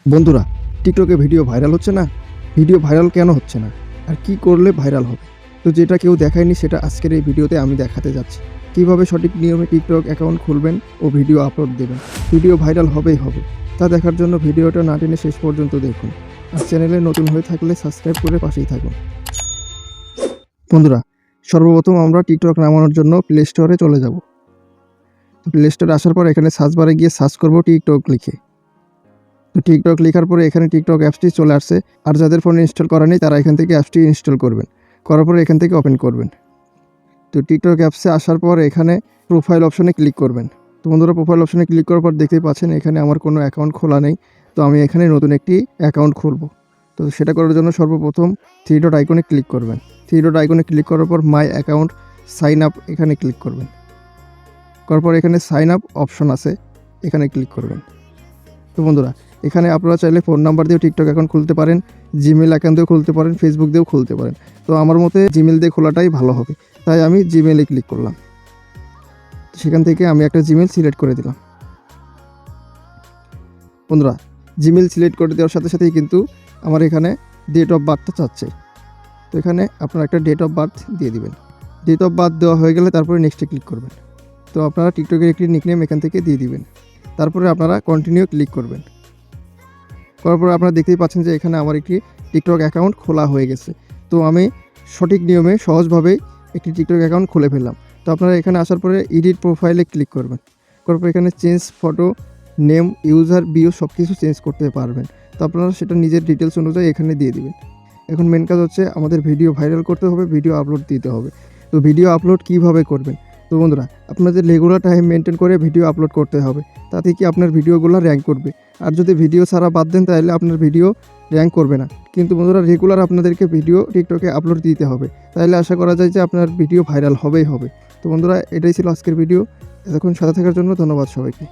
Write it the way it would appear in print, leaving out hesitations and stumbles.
বন্ধুরা, টিকটকে video viral হচ্ছে না? ভিডিও ভাইরাল কেন হচ্ছে না? আর কি করলে ভাইরাল হবে? তো যেটা কেউ দেখায়নি সেটা আজকের এই ভিডিওতে আমি দেখাতে যাচ্ছি। কিভাবে সঠিক নিয়মে টিকটক অ্যাকাউন্ট খুলবেন ও ভিডিও আপলোড দেবেন। ভিডিও ভাইরাল হবেই হবে। তা দেখার জন্য ভিডিওটা না টেনে শেষ পর্যন্ত দেখুন। আর চ্যানেলে নতুন হয়ে থাকলে সাবস্ক্রাইব করে পাশেই থাকুন। বন্ধুরা, সর্বপ্রথম আমরা টিকটক নামানোর জন্য প্লে স্টোরে চলে যাব। তো প্লে স্টোরে আসার পর এখানে সার্চ বারে গিয়ে সার্চ করব টিকটক লিখে। তো টিকটক লেখার পরে এখানে টিকটক অ্যাপসটি চলে আসছে। আর যাদের ফোনে ইনস্টল করা নেই তারা এখান থেকে অ্যাপসটি ইনস্টল করবেন। করার পরে এখান থেকে ওপেন করবেন। তো টিকটক অ্যাপসে আসার পর এখানে প্রোফাইল অপশনে ক্লিক করবেন। তো বন্ধুরা, প্রোফাইল অপশনে ক্লিক করার পর দেখতেই পাচ্ছেন এখানে আমার কোনো অ্যাকাউন্ট খোলা নেই। তো আমি এখানে নতুন একটি অ্যাকাউন্ট খুলব। তো সেটা করার জন্য সর্বপ্রথম থ্রি ডট আইকনে ক্লিক করবেন। থ্রি ডট আইকনে ক্লিক করার পর মাই অ্যাকাউন্ট সাইন আপ এখানে ক্লিক করবেন। করার পর এখানে সাইন আপ অপশন আছে, এখানে ক্লিক করবেন। তো বন্ধুরা, এখানে আপনারা চাইলে ফোন নাম্বার দিয়েও টিকটক অ্যাকাউন্ট খুলতে পারেন, জিমেল অ্যাকাউন্ট দিয়েও খুলতে পারেন, ফেসবুক দিয়েও খুলতে পারেন। তো আমার মতে জিমেল দিয়ে খোলাটাই ভালো হবে, তাই আমি জিমেলে ক্লিক করলাম। সেখান থেকে আমি একটা জিমেল সিলেক্ট করে দিলাম। বন্ধুরা, জিমেল সিলেক্ট করে দেওয়ার সাথে সাথেই কিন্তু আমার এখানে ডেট অফ বার্থটা চাচ্ছে। তো এখানে আপনারা একটা ডেট অফ বার্থ দিয়ে দিবেন। ডেট অফ বার্থ দেওয়া হয়ে গেলে তারপরে নেক্সটে ক্লিক করবেন। তো আপনারা টিকটকের একটি নিকনেম এখান থেকে দিয়ে দিবেন। তারপরে আপনারা কন্টিনিউ ক্লিক করবেন। করার পরে আপনারা দেখতেই পাচ্ছেন যে এখানে আমার একটি টিকটক অ্যাকাউন্ট খোলা হয়ে গেছে। তো আমি সঠিক নিয়মে সহজভাবেই একটি টিকটক অ্যাকাউন্ট খুলে ফেললাম। তো আপনারা এখানে আসার পরে এডিট প্রোফাইলে ক্লিক করবেন। করার পর এখানে change photo, name, user, bio সব কিছু চেঞ্জ করতে পারবেন। তো আপনারা সেটা নিজের ডিটেলস অনুযায়ী এখানে দিয়ে দিবেন। এখন মেন কাজ হচ্ছে আমাদের ভিডিও ভাইরাল করতে হবে, ভিডিও আপলোড দিতে হবে। তো ভিডিও আপলোড কীভাবে করবেন? তো বন্ধুরা, আপনাদের রেগুলার টাইম মেনটেন করে ভিডিও আপলোড করতে হবে। তাতে কি আপনার ভিডিওগুলো র্যাঙ্ক করবে। আর যদি ভিডিও ছাড়া বাদ দেন তাহলে আপনার ভিডিও র্যাঙ্ক করবে না। কিন্তু বন্ধুরা, রেগুলার আপনাদেরকে ভিডিও টিকটকে আপলোড দিতে হবে, তাহলে আশা করা যায় যে আপনার ভিডিও ভাইরাল হবেই হবে। তো বন্ধুরা, এটাই ছিল আজকের ভিডিও। এতক্ষণ সাথে থাকার জন্য ধন্যবাদ সবাইকে।